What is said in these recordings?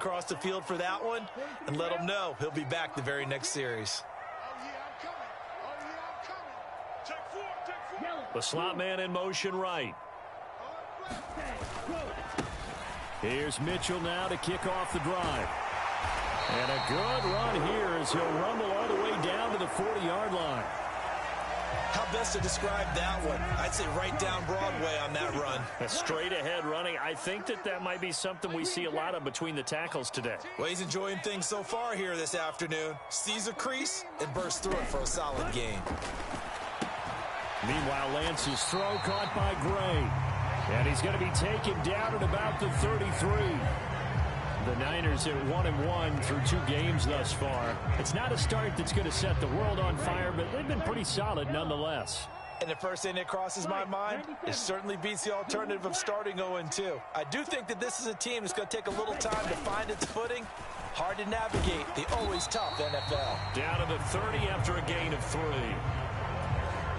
across the field for that one and let him know he'll be back the very next series. The slot man in motion right. Here's Mitchell now to kick off the drive. And a good run here as he'll rumble all the way down to the 40-yard line. How best to describe that one? I'd say right down Broadway on that run. A straight ahead running. I think that might be something we see a lot of between the tackles today. Well, he's enjoying things so far here this afternoon. Sees a crease and bursts through it for a solid gain. Meanwhile, Lance's throw caught by Gray. And he's going to be taken down at about the 33. The Niners at 1-1 through 2 games thus far. It's not a start that's going to set the world on fire, but they've been pretty solid nonetheless. And the first thing that crosses my mind, it certainly beats the alternative of starting 0-2. I do think that this is a team that's going to take a little time to find its footing. Hard to navigate the always tough NFL. Down to the 30 after a gain of 3.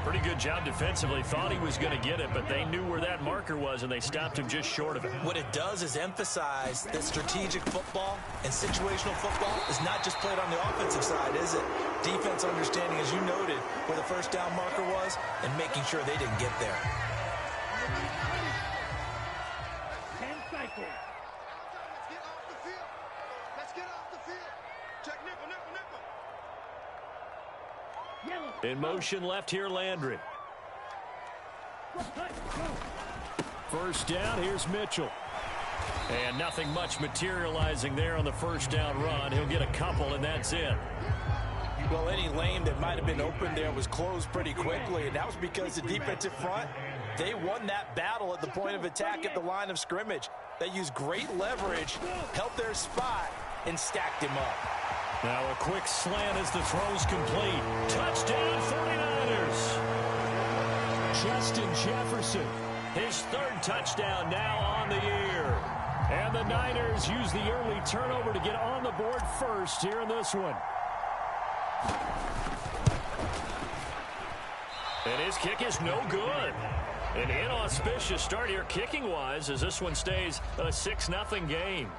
Pretty good job defensively. Thought he was going to get it, but they knew where that marker was, and they stopped him just short of it. What it does is emphasize that strategic football and situational football is not just played on the offensive side, is it? Defense understanding, as you noted, where the first down marker was and making sure they didn't get there. In motion left here, Landry. First down, here's Mitchell. And nothing much materializing there on the first down run. He'll get a couple, and that's it. Well, any lane that might have been open there was closed pretty quickly, and that was because the defensive front, they won that battle at the point of attack at the line of scrimmage. They used great leverage, held their spot, and stacked him up. Now a quick slant as the throw's complete. Touchdown 49ers. Justin Jefferson, his 3rd touchdown now on the year. And the Niners use the early turnover to get on the board first here in this one. And his kick is no good. An inauspicious start here kicking-wise as this one stays a 6-0 game.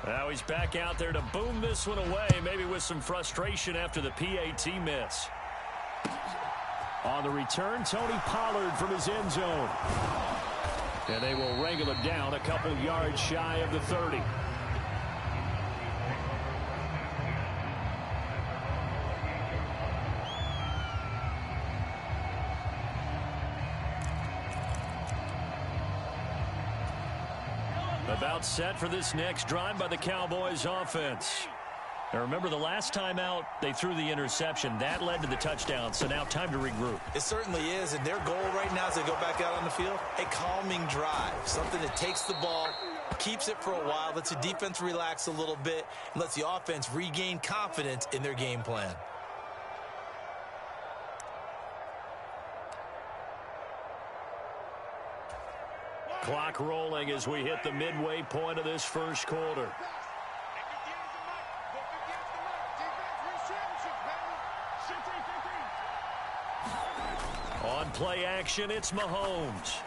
Now he's back out there to boom this one away, maybe with some frustration after the PAT miss. On the return, Tony Pollard from his end zone. And they will wrangle him down a couple yards shy of the 30. About set for this next drive by the Cowboys offense. Now remember, the last time out, they threw the interception. That led to the touchdown, so now time to regroup. It certainly is, and their goal right now as they go back out on the field, a calming drive. Something that takes the ball, keeps it for a while, lets the defense relax a little bit, and lets the offense regain confidence in their game plan. Clock rolling as we hit the midway point of this first quarter. On play action, it's Mahomes.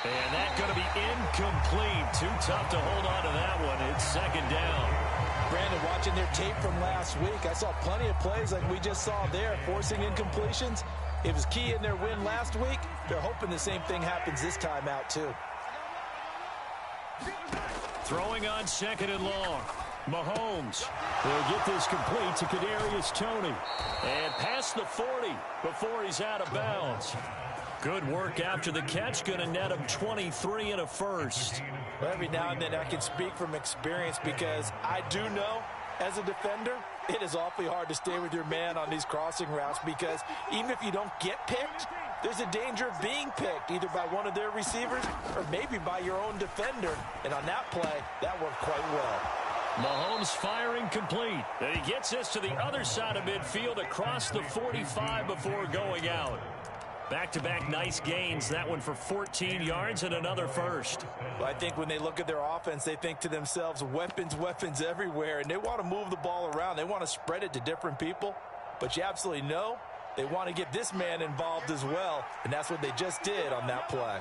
And that's going to be incomplete. Too tough to hold on to that one. It's 2nd down. Brandon, watching their tape from last week, I saw plenty of plays like we just saw there, forcing incompletions. It was key in their win last week. They're hoping the same thing happens this time out, too. Throwing on 2nd and long. Mahomes will get this complete to Kadarius Toney. And past the 40 before he's out of bounds. Good work after the catch. Going to net him 23 and a first. Well, every now and then I can speak from experience because I do know as a defender, it is awfully hard to stay with your man on these crossing routes because even if you don't get picked, there's a danger of being picked either by one of their receivers or maybe by your own defender. And on that play, that worked quite well. Mahomes firing complete. And he gets this to the other side of midfield across the 45 before going out. Back-to-back nice gains. That one for 14 yards and another first. Well, I think when they look at their offense, they think to themselves, weapons, weapons everywhere. And they want to move the ball around. They want to spread it to different people. But you absolutely know they want to get this man involved as well. And that's what they just did on that play.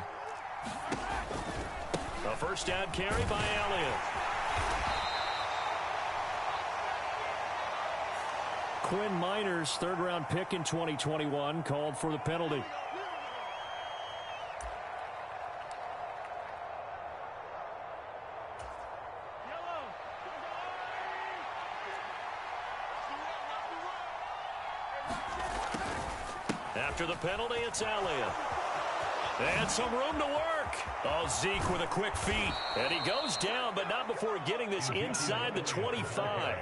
A first down carry by Elliott. Quinn Miners, third-round pick in 2021, called for the penalty. After the penalty, it's Elliott. And some room to work. Oh, Zeke with a quick feet. And he goes down, but not before getting this inside the 25.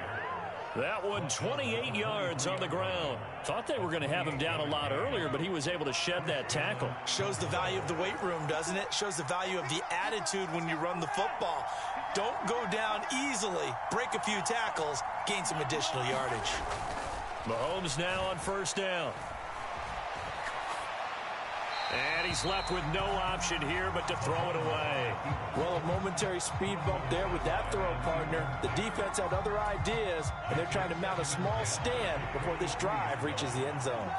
That one 28 yards on the ground. Thought they were going to have him down a lot earlier, but he was able to shed that tackle. Shows the value of the weight room, doesn't it? Shows the value of the attitude when you run the football. Don't go down easily. Break a few tackles. Gain some additional yardage. Mahomes now on first down. And he's left with no option here but to throw it away. Well, a momentary speed bump there with that throw, partner. The defense had other ideas, and they're trying to mount a small stand before this drive reaches the end zone.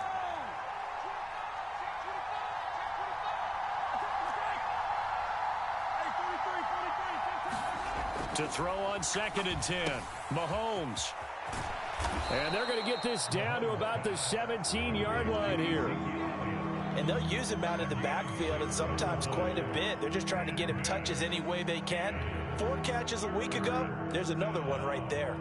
To throw on 2nd and 10. Mahomes. And they're going to get this down to about the 17-yard line here. And they'll use him out of the backfield, and sometimes quite a bit. They're just trying to get him touches any way they can. 4 catches a week ago. There's another one right there.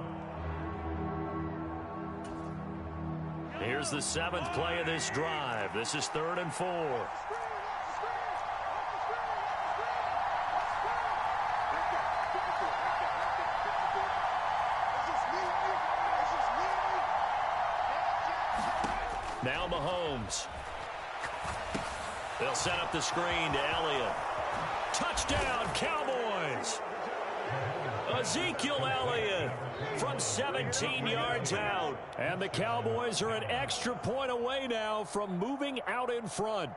Here's the 7th play of this drive. This is 3rd and 4. Now Mahomes. They'll set up the screen to Elliott. Touchdown, Cowboys! Ezekiel Elliott from 17 yards out. And the Cowboys are an extra point away now from moving out in front.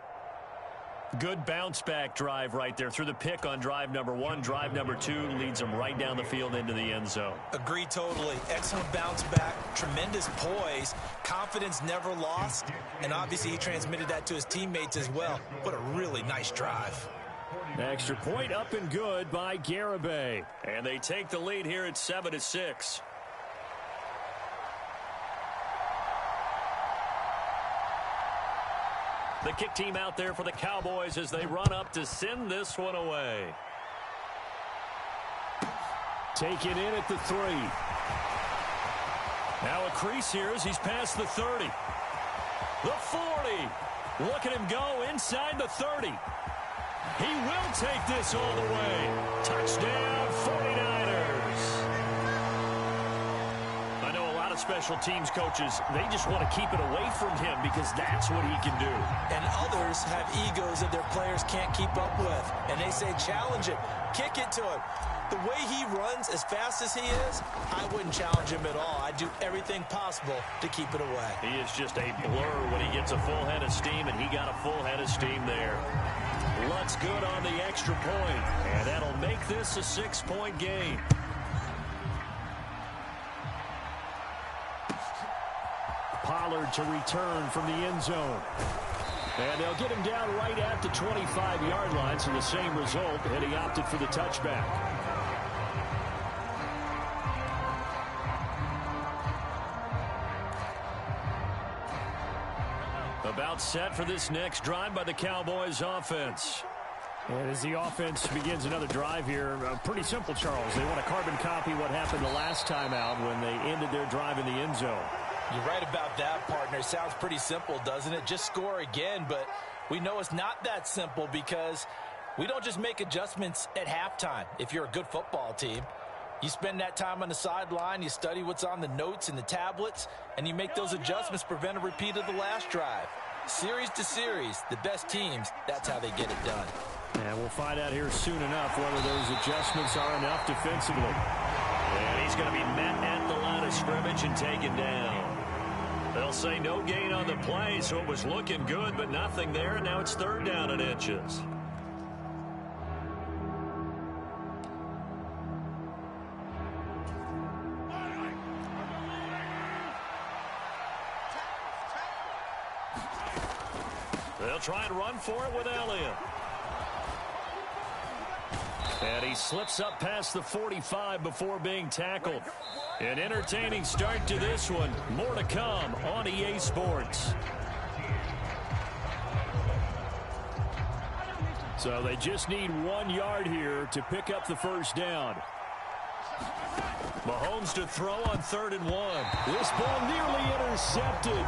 Good bounce-back drive right there through the pick on drive number 1. Drive number 2 leads them right down the field into the end zone. Agree totally. Excellent bounce back, tremendous poise, confidence never lost, and obviously he transmitted that to his teammates as well. What a really nice drive. Extra point up and good by Garibay. And they take the lead here at 7-6. The kick team out there for the Cowboys as they run up to send this one away. Take it in at the 3. Now a crease here as he's past the 30. The 40. Look at him go inside the 30. He will take this all the way. Touchdown, 49ers. I know a lot of special teams coaches, they just want to keep it away from him because that's what he can do. And others have egos that their players can't keep up with. And they say, challenge it, kick it to him. The way he runs as fast as he is, I wouldn't challenge him at all. I'd do everything possible to keep it away. He is just a blur when he gets a full head of steam, and he got a full head of steam there. Looks good on the extra point, and that'll make this a 6-point game. Pollard to return from the end zone. And they'll get him down right at the 25-yard line, so the same result, and he opted for the touchback. About set for this next drive by the Cowboys offense. And as the offense begins another drive here, pretty simple, Charles. They want to carbon copy what happened the last time out when they ended their drive in the end zone. You're right about that, partner. Sounds pretty simple, doesn't it? Just score again, but we know it's not that simple because we don't just make adjustments at halftime. If you're a good football team, you spend that time on the sideline, you study what's on the notes and the tablets, and you make those adjustments to prevent a repeat of the last drive. Series to series, the best teams, that's how they get it done. And we'll find out here soon enough whether those adjustments are enough defensively. And he's going to be met at the line of scrimmage and taken down. They'll say no gain on the play, so it was looking good, but nothing there, and now it's 3rd down and inches. They'll try and run for it with Elliott. And he slips up past the 45 before being tackled. An entertaining start to this one. More to come on EA Sports. So they just need 1 yard here to pick up the first down. Mahomes to throw on 3rd and 1. This ball nearly intercepted.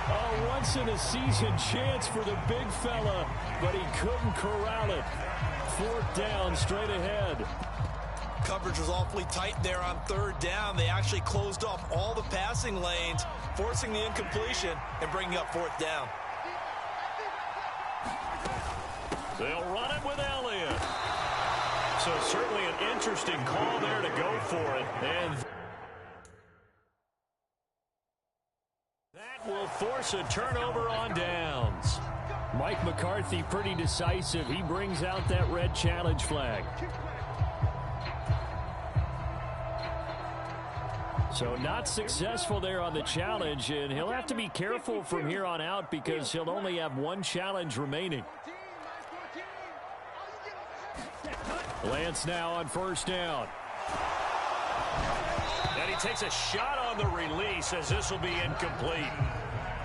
A once-in-a-season chance for the big fella, but he couldn't corral it. 4th down straight ahead. Coverage was awfully tight there on 3rd down. They actually closed off all the passing lanes, forcing the incompletion and bringing up 4th down. They'll run it with Elliott. So certainly an interesting call there to go for it. And that will force a turnover on downs. Mike McCarthy pretty decisive. He brings out that red challenge flag. So not successful there on the challenge, and he'll have to be careful from here on out because he'll only have 1 challenge remaining. Lance now on 1st down. And he takes a shot on the release as this will be incomplete.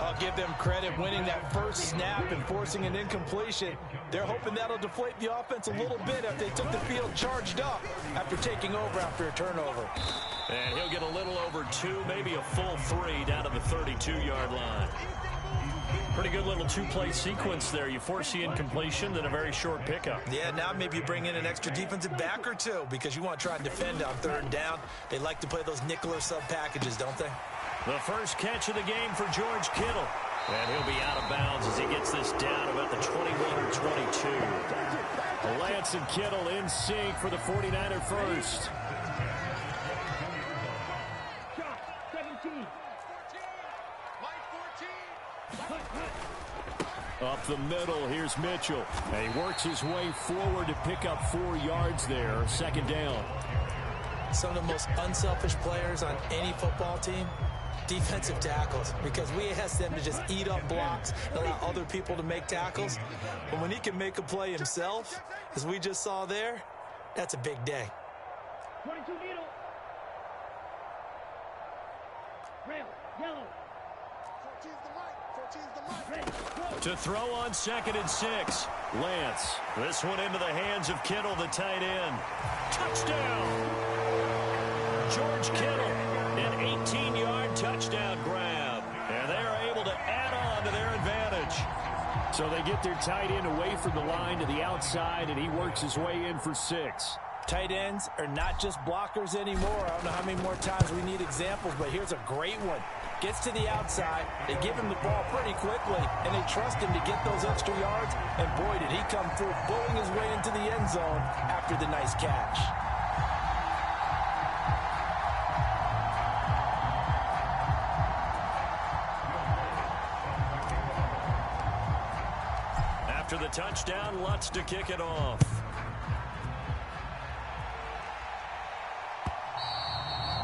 I'll give them credit winning that first snap and forcing an incompletion. They're hoping that'll deflate the offense a little bit if they took the field charged up after taking over after a turnover. And he'll get a little over 2, maybe a full 3 down to the 32-yard line. Pretty good little 2-play sequence there. You force the incompletion, then a very short pickup. Yeah, now maybe you bring in an extra defensive back or 2 because you want to try and defend on 3rd down. They like to play those nickel or sub packages, don't they? The first catch of the game for George Kittle. And he'll be out of bounds as he gets this down about the 21 or 22. Lance and Kittle in sync for the 49er first. Up the middle, here's Mitchell. And he works his way forward to pick up 4 yards there. 2nd down. Some of the most unselfish players on any football team, defensive tackles, because we ask them to just eat up blocks and allow other people to make tackles. But when he can make a play himself, as we just saw there, that's a big day. 22 needle. Rail, yellow. 14's the mic. 14's the mic. To throw on 2nd and 6. Lance. This one into the hands of Kittle, the tight end. Touchdown! George Kittle, an 18-yard touchdown grab. And they are able to add on to their advantage. So they get their tight end away from the line to the outside, and he works his way in for 6. Tight ends are not just blockers anymore. I don't know how many more times we need examples, but here's a great one. Gets to the outside, they give him the ball pretty quickly, and they trust him to get those extra yards, and boy, did he come through, bowling his way into the end zone after the nice catch. After the touchdown, Lutz to kick it off.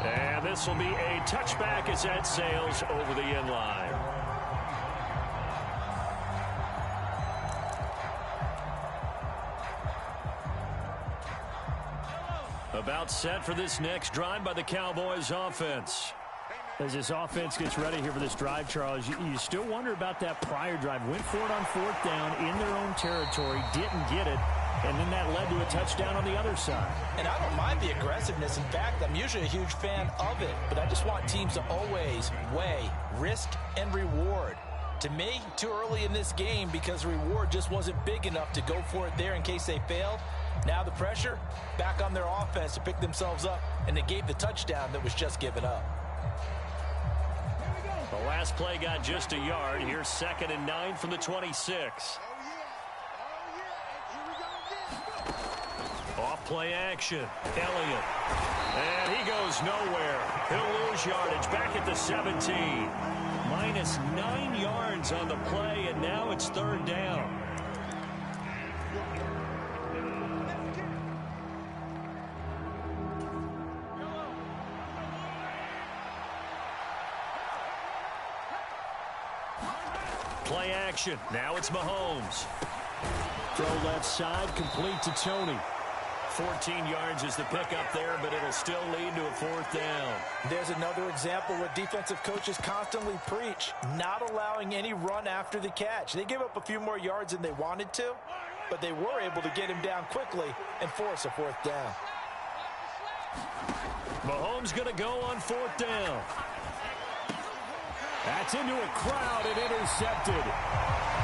And this will be a touchback as that sails over the end line. About set for this next drive by the Cowboys offense. As this offense gets ready here for this drive, Charles, you still wonder about that prior drive. Went for it on 4th down in their own territory, didn't get it, and then that led to a touchdown on the other side. And I don't mind the aggressiveness. In fact, I'm usually a huge fan of it, but I just want teams to always weigh risk and reward. To me, too early in this game because reward just wasn't big enough to go for it there in case they failed. Now the pressure back on their offense to pick themselves up, and they gave the touchdown that was just given up. The last play got just a yard. Here's 2nd and 9 from the 26. Off play action. Elliott. And he goes nowhere. He'll lose yardage back at the 17. Minus 9 yards on the play, and now it's 3rd down. Play action. Now it's Mahomes. Throw left side, complete to Tony. 14 yards is the pickup there, but it'll still lead to a 4th down. There's another example where defensive coaches constantly preach, not allowing any run after the catch. They gave up a few more yards than they wanted to, but they were able to get him down quickly and force a 4th down. Mahomes going to go on 4th down. That's into a crowd and intercepted.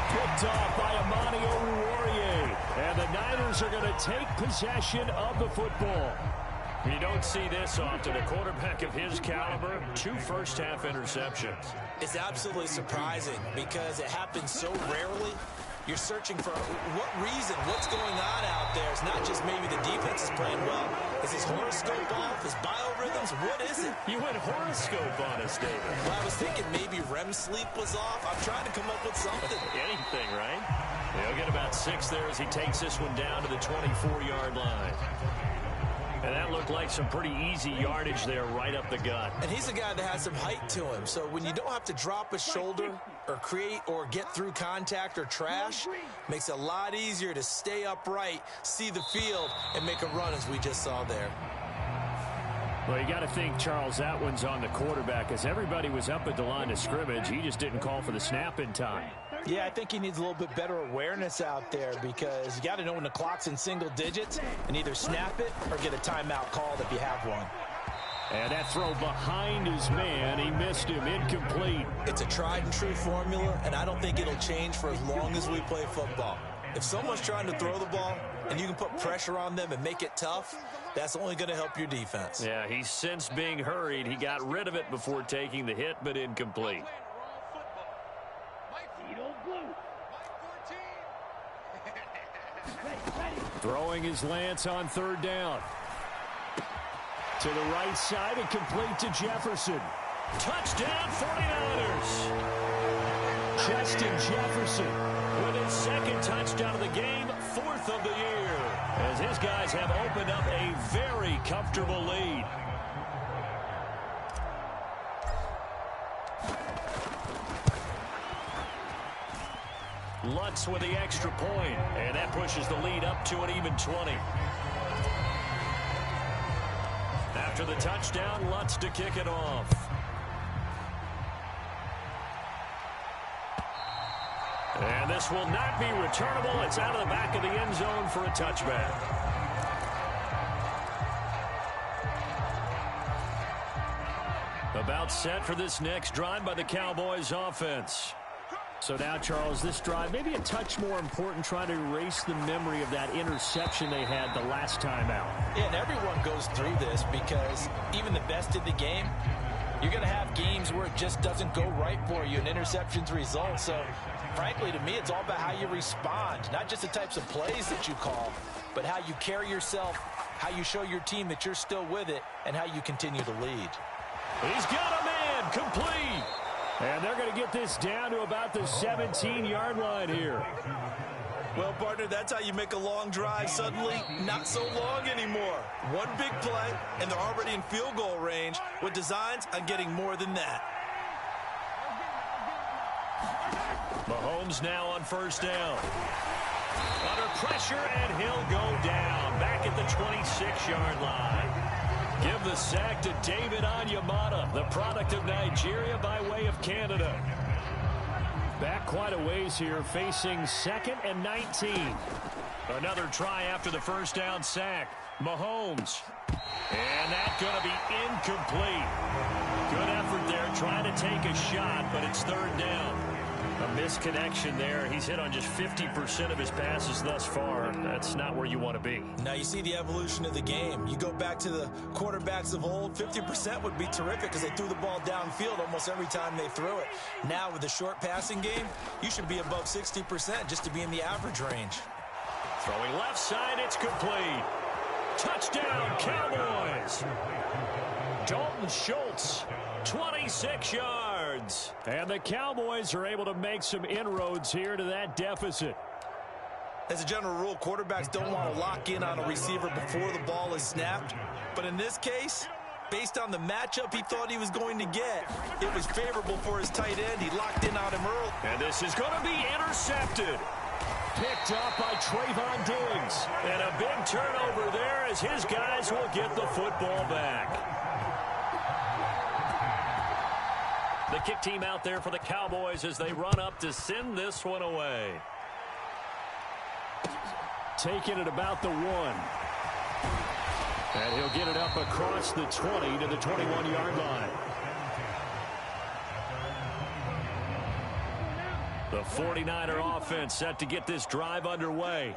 Picked off by Amani Oruwariye. And the Niners are going to take possession of the football. You don't see this often. A quarterback of his caliber, 2 first-half interceptions. It's absolutely surprising because it happens so rarely. You're searching for what reason, what's going on out there. It's not just maybe the defense is playing well. Is his horoscope off? His biorhythms? What is it? You went horoscope on us, David. Well, I was thinking maybe REM sleep was off. I'm trying to come up with something. Anything, right? He'll get about 6 there as he takes this one down to the 24-yard line. And that looked like some pretty easy yardage there right up the gut. And he's a guy that has some height to him. So when you don't have to drop a shoulder or create or get through contact or trash, makes it a lot easier to stay upright, see the field, and make a run as we just saw there. Well, you got to think, Charles, that one's on the quarterback. As everybody was up at the line of scrimmage, he just didn't call for the snap in time. Yeah, I think he needs a little bit better awareness out there because you got to know when the clock's in single digits and either snap it or get a timeout called if you have one. And that throw behind his man, he missed him, incomplete. It's a tried and true formula, and I don't think it'll change for as long as we play football. If someone's trying to throw the ball and you can put pressure on them and make it tough, that's only going to help your defense. Yeah, he's since being hurried. He got rid of it before taking the hit, but incomplete. Throwing his Lance on 3rd down. To the right side and complete to Jefferson. Touchdown 49ers. Justin Jefferson with his 2nd touchdown of the game, 4th of the year, as his guys have opened up a very comfortable lead. Lutz with the extra point, and that pushes the lead up to an even 20. After the touchdown, Lutz to kick it off. And this will not be returnable. It's out of the back of the end zone for a touchback. About set for this next drive by the Cowboys offense. So now, Charles, this drive maybe a touch more important, trying to erase the memory of that interception they had the last time out. Yeah, and everyone goes through this because even the best in the game, you're going to have games where it just doesn't go right for you and interceptions result. So, frankly, to me, it's all about how you respond, not just the types of plays that you call, but how you carry yourself, how you show your team that you're still with it, and how you continue to lead. He's got a man, complete. And they're going to get this down to about the 17-yard line here. Well, partner, that's how you make a long drive suddenly not so long anymore. One big play, and they're already in field goal range with designs on getting more than that. Mahomes now on 1st down. Under pressure, and he'll go down back at the 26-yard line. Give the sack to David Onyemata, the product of Nigeria by way of Canada. Back quite a ways here, facing 2nd and 19. Another try after the 1st down sack. Mahomes. And that's going to be incomplete. Good effort there, trying to take a shot, but it's 3rd down. A misconnection there. He's hit on just 50% of his passes thus far. That's not where you want to be. Now you see the evolution of the game. You go back to the quarterbacks of old, 50% would be terrific because they threw the ball downfield almost every time they threw it. Now with the short passing game, you should be above 60% just to be in the average range. Throwing left side, it's complete. Touchdown, Cowboys. Dalton Schultz, 26 yards. And the Cowboys are able to make some inroads here to that deficit. As a general rule, quarterbacks don't want to lock in on a receiver before the ball is snapped. But in this case, based on the matchup he thought he was going to get, it was favorable for his tight end. He locked in on him early. And this is going to be intercepted. picked up by Trayvon Diggs. And a big turnover there as his guys will get the football back. The kick team out there for the Cowboys as they run up to send this one away. Taking it about the 1. And he'll get it up across the 20 to the 21-yard line. The 49er offense set to get this drive underway.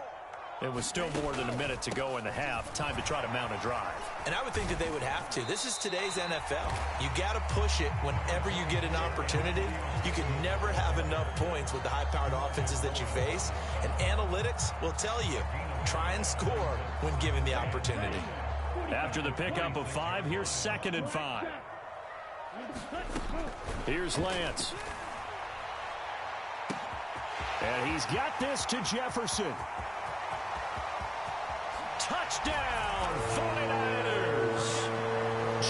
It was still more than a minute to go in the half. Time to try to mount a drive. And I would think that they would have to. This is today's NFL. You got to push it whenever you get an opportunity. You can never have enough points with the high-powered offenses that you face. And analytics will tell you, try and score when given the opportunity. After the pickup of 5, here's 2nd and 5. Here's Lance. And he's got this to Jefferson. Touchdown, 49ers.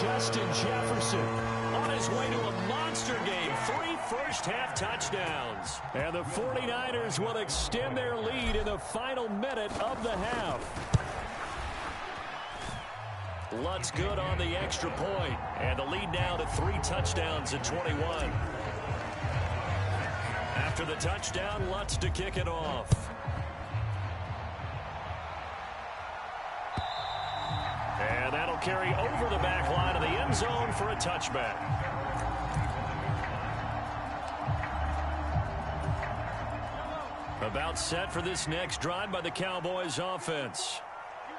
Justin Jefferson on his way to a monster game. 3 first-half touchdowns. And the 49ers will extend their lead in the final minute of the half. Lutz good on the extra point. And the lead now to 3 touchdowns at 21. After the touchdown, Lutz to kick it off. And that'll carry over the back line of the end zone for a touchback. About set for this next drive by the Cowboys offense.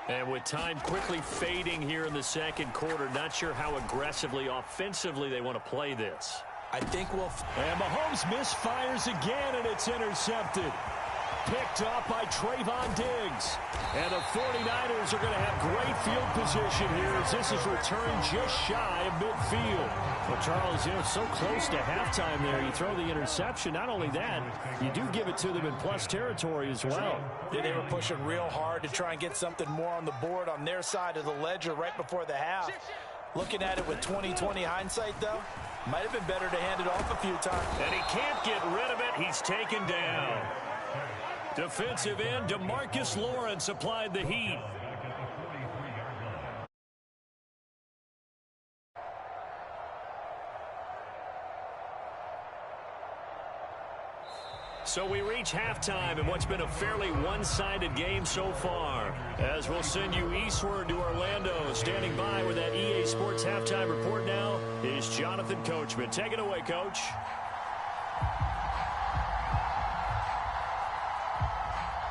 And with time quickly fading here in the second quarter, not sure how aggressively, offensively they want to play this. I think we'll... And Mahomes misfires again, and it's intercepted. Picked up by Trayvon Diggs. And the 49ers are going to have great field position here as this is returned just shy of midfield. Well, Charles, you know, so close to halftime there. You throw the interception. Not only that, you do give it to them in plus territory as well. Yeah, they were pushing real hard to try and get something more on the board on their side of the ledger right before the half. Looking at it with 20/20 hindsight, though, might have been better to hand it off a few times. And he can't get rid of it. He's taken down. Defensive end DeMarcus Lawrence applied the heat. So we reach halftime in what's been a fairly one-sided game so far. As we'll send you eastward to Orlando. Standing by with that EA Sports halftime report now is Jonathan Coachman. Take it away, Coach.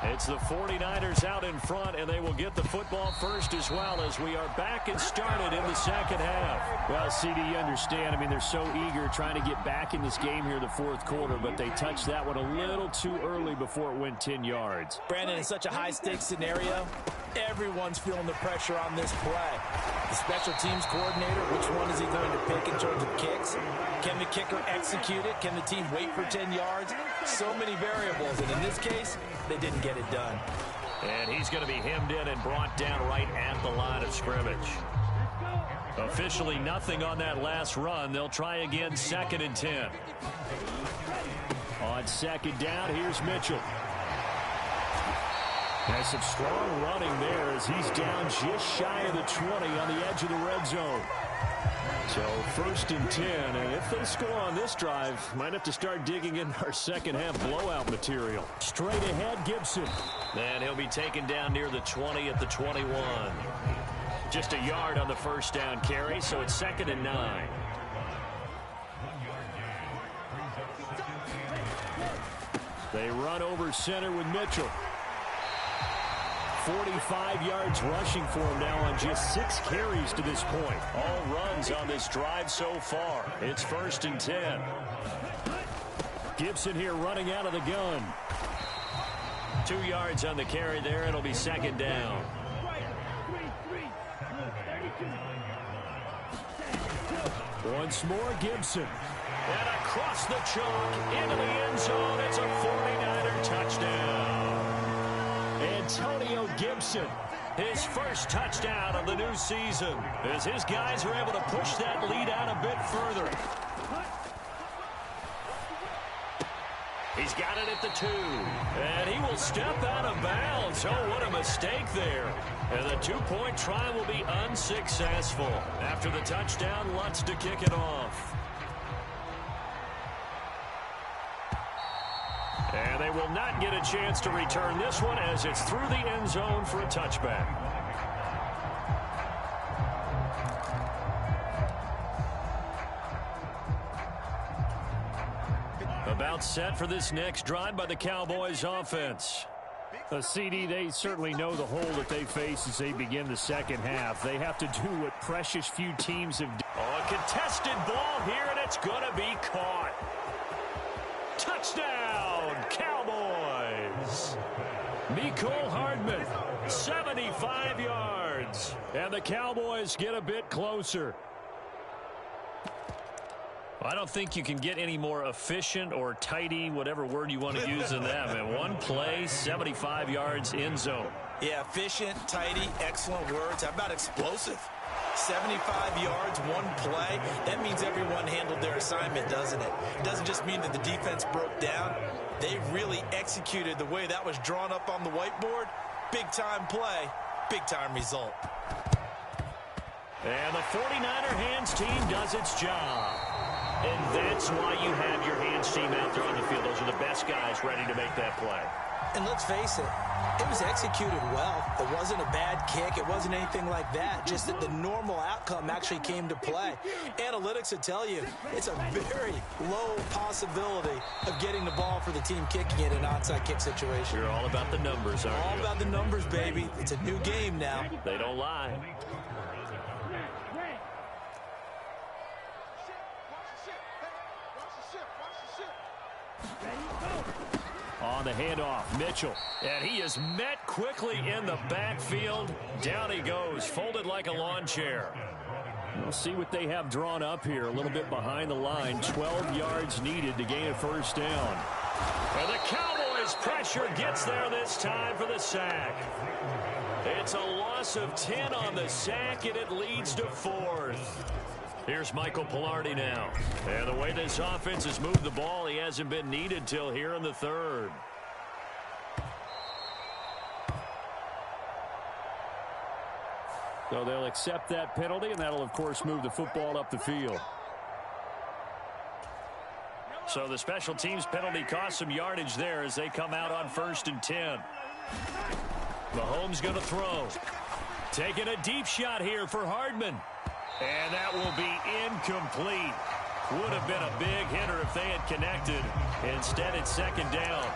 It's the 49ers out in front, and they will get the football first as well as we are back and started in the second half. Well, CD, you understand. I mean, they're so eager trying to get back in this game here in the fourth quarter, but they touched that one a little too early before it went 10 yards. Brandon, in such a high-stakes scenario, everyone's feeling the pressure on this play. The special teams coordinator, which one is he going to pick in terms of kicks? Can the kicker execute it? Can the team wait for 10 yards? So many variables, and in this case, they didn't get it done. And he's going to be hemmed in and brought down right at the line of scrimmage. Officially nothing on that last run. They'll try again, 2nd and 10. On second down, here's Mitchell. Has some strong running there as he's down just shy of the 20 on the edge of the red zone. So 1st and 10, and if they score on this drive, might have to start digging in our second half blowout material. Straight ahead, Gibson. And he'll be taken down near the 20 at the 21. Just a yard on the first down carry, so it's 2nd and 9. They run over center with Mitchell. 45 yards rushing for him now on just 6 carries to this point. All runs on this drive so far. It's 1st and 10. Gibson here running out of the gun. 2 yards on the carry there. It'll be 2nd down. Once more, Gibson. And across the chalk into the end zone. It's a 49er touchdown. Antonio Gibson, his first touchdown of the new season, as his guys are able to push that lead out a bit further. He's got it at the 2. And he will step out of bounds. Oh, what a mistake there. And the 2-point try will be unsuccessful. After the touchdown, Lutz to kick it off. And they will not get a chance to return this one as it's through the end zone for a touchback. About set for this next drive by the Cowboys offense. CD, they certainly know the hole that they face as they begin the second half. They have to do what precious few teams have done. Oh, a contested ball here, and it's going to be caught. Touchdown, Cowboys. Mecole Hardman, 75 yards. And the Cowboys get a bit closer. I don't think you can get any more efficient or tidy, whatever word you want to use in them. In one play, 75 yards in zone. Yeah, efficient, tidy, excellent words. How about explosive? 75 yards, one play. That means everyone handled their assignment, doesn't it? It doesn't just mean that the defense broke down. They really executed the way that was drawn up on the whiteboard. Big-time play, big-time result. And the 49er hands team does its job. And that's why you have your hands team out there on the field. Those are the best guys ready to make that play. And let's face it, it was executed well. It wasn't a bad kick. It wasn't anything like that. Just that the normal outcome actually came to play. Analytics will tell you it's a very low possibility of getting the ball for the team kicking it in an onside kick situation. You're all about the numbers, aren't you? All about the numbers, baby. It's a new game now. They don't lie. On the handoff, Mitchell. And he is met quickly in the backfield. Down he goes, folded like a lawn chair. We'll see what they have drawn up here. A little bit behind the line. 12 yards needed to gain a first down. And the Cowboys' pressure gets there this time for the sack. It's a loss of 10 on the sack, and it leads to 4th. Here's Michael Pilardi now. And the way this offense has moved the ball, he hasn't been needed till here in the 3rd. So they'll accept that penalty, and that'll, of course, move the football up the field. So the special teams penalty cost some yardage there as they come out on 1st and 10. Mahomes going to throw. Taking a deep shot here for Hardman. And that will be incomplete. Would have been a big hitter if they had connected. Instead, it's 2nd down.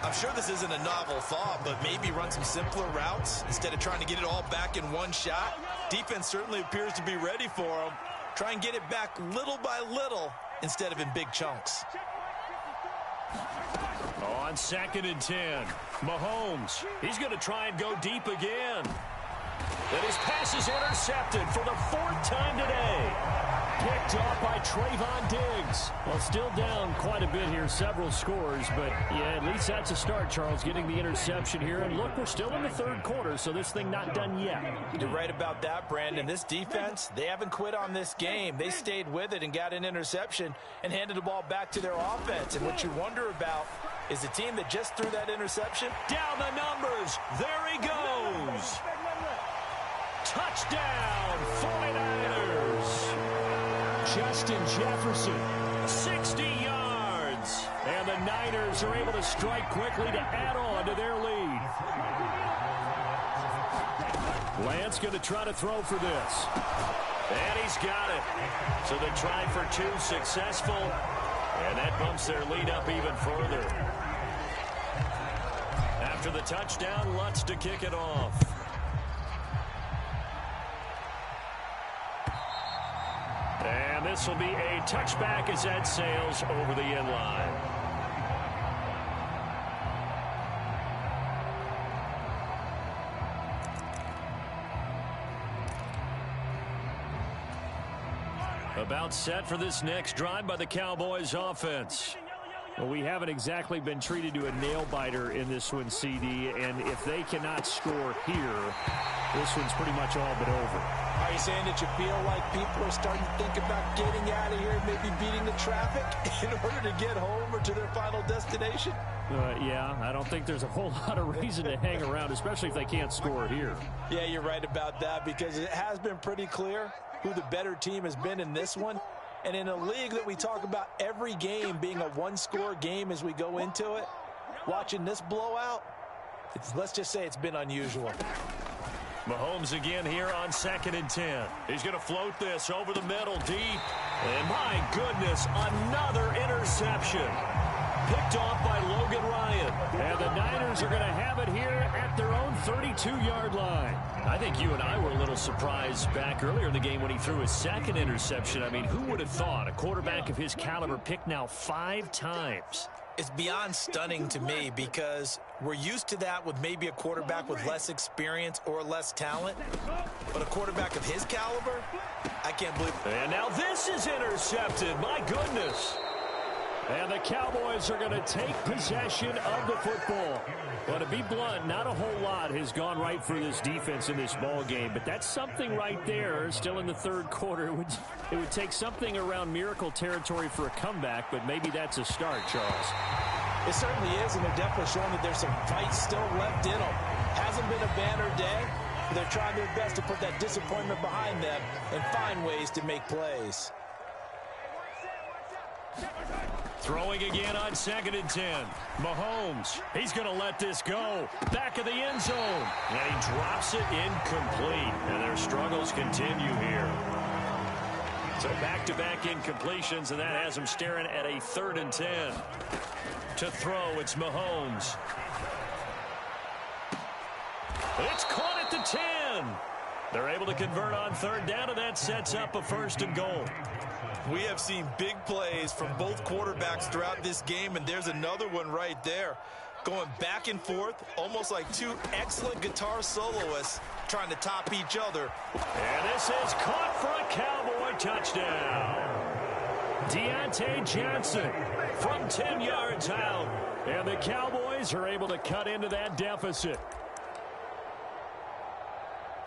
I'm sure this isn't a novel thought, but maybe run some simpler routes instead of trying to get it all back in one shot. Defense certainly appears to be ready for them. Try and get it back little by little instead of in big chunks. On 2nd and 10, Mahomes. He's going to try and go deep again. And his pass is intercepted for the 4th time today. Picked off by Trayvon Diggs. Well, still down quite a bit here, several scores, but yeah, at least that's a start, Charles, getting the interception here. And look, we're still in the 3rd quarter, so this thing not done yet. You're right about that, Brandon. This defense, they haven't quit on this game. They stayed with it and got an interception and handed the ball back to their offense. And what you wonder about is the team that just threw that interception. Down the numbers. There he goes. Touchdown, 49ers. Justin Jefferson. 60 yards. And the Niners are able to strike quickly to add on to their lead. Lance going to try to throw for this. And he's got it. So the try for 2 successful. And that bumps their lead up even further. After the touchdown, Lutz to kick it off. And this will be a touchback as that sails over the end line. About set for this next drive by the Cowboys offense. Well, we haven't exactly been treated to a nail-biter in this one, CD, and if they cannot score here, this one's pretty much all but over. Are you saying that you feel like people are starting to think about getting out of here, maybe beating the traffic in order to get home or to their final destination? Yeah, I don't think there's a whole lot of reason to hang around, especially if they can't score here. Yeah, you're right about that, because it has been pretty clear who the better team has been in this one. And in a league that we talk about every game being a one-score game as we go into it, watching this blowout, let's just say it's been unusual. Mahomes again here on 2nd and 10. He's going to float this over the middle deep. And my goodness, another interception. Picked off by Logan Ryan. And the Niners are going to have it here at their own 32-yard line. I think you and I were a little surprised back earlier in the game when he threw his 2nd interception. I mean, who would have thought a quarterback of his caliber picked now 5 times? It's beyond stunning to me, because we're used to that with maybe a quarterback with less experience or less talent. But a quarterback of his caliber, I can't believe it. And now this is intercepted. My goodness. And the Cowboys are going to take possession of the football. Well, to be blunt, not a whole lot has gone right for this defense in this ball game, but that's something right there. Still in the third quarter, it would take something around miracle territory for a comeback, but maybe that's a start, Charles. It certainly is, and they're definitely showing that there's some fight still left in them. Hasn't been a banner day. They're trying their best to put that disappointment behind them and find ways to make plays. Throwing again on 2nd and 10. Mahomes, he's going to let this go. Back of the end zone. And he drops it incomplete. And their struggles continue here. So back-to-back incompletions, and that has him staring at a 3rd and 10. To throw, it's Mahomes. It's caught at the 10. They're able to convert on 3rd down, and that sets up a 1st and goal. We have seen big plays from both quarterbacks throughout this game, and there's another one right there. Going back and forth, almost like 2 excellent guitar soloists trying to top each other. And this is caught for a Cowboy touchdown. Deontay Johnson from 10 yards out. And the Cowboys are able to cut into that deficit.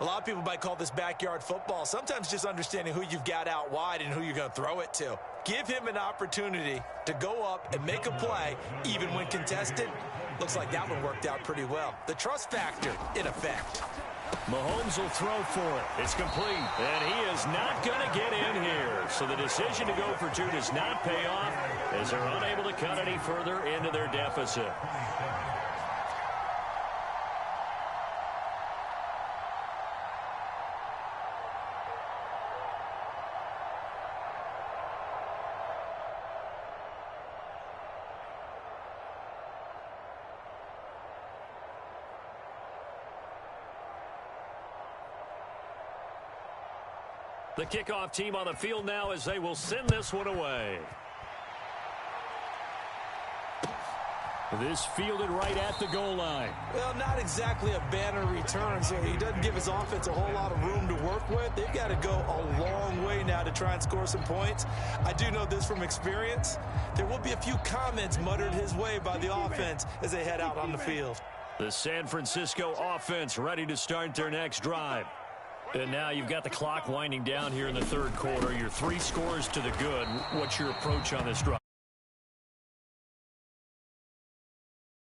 A lot of people might call this backyard football. Sometimes just understanding who you've got out wide and who you're going to throw it to. Give him an opportunity to go up and make a play, even when contested. Looks like that one worked out pretty well. The trust factor in effect. Mahomes will throw for it. It's complete. And he is not going to get in here. So the decision to go for 2 does not pay off, as they're unable to cut any further into their deficit. The kickoff team on the field now as they will send this one away. This fielded right at the goal line. Well, not exactly a banner return, so he doesn't give his offense a whole lot of room to work with. They've got to go a long way now to try and score some points. I do know this from experience. There will be a few comments muttered his way by the offense as they head out on the field. The San Francisco offense ready to start their next drive. And now you've got the clock winding down here in the third quarter. You're 3 scores to the good. What's your approach on this drive?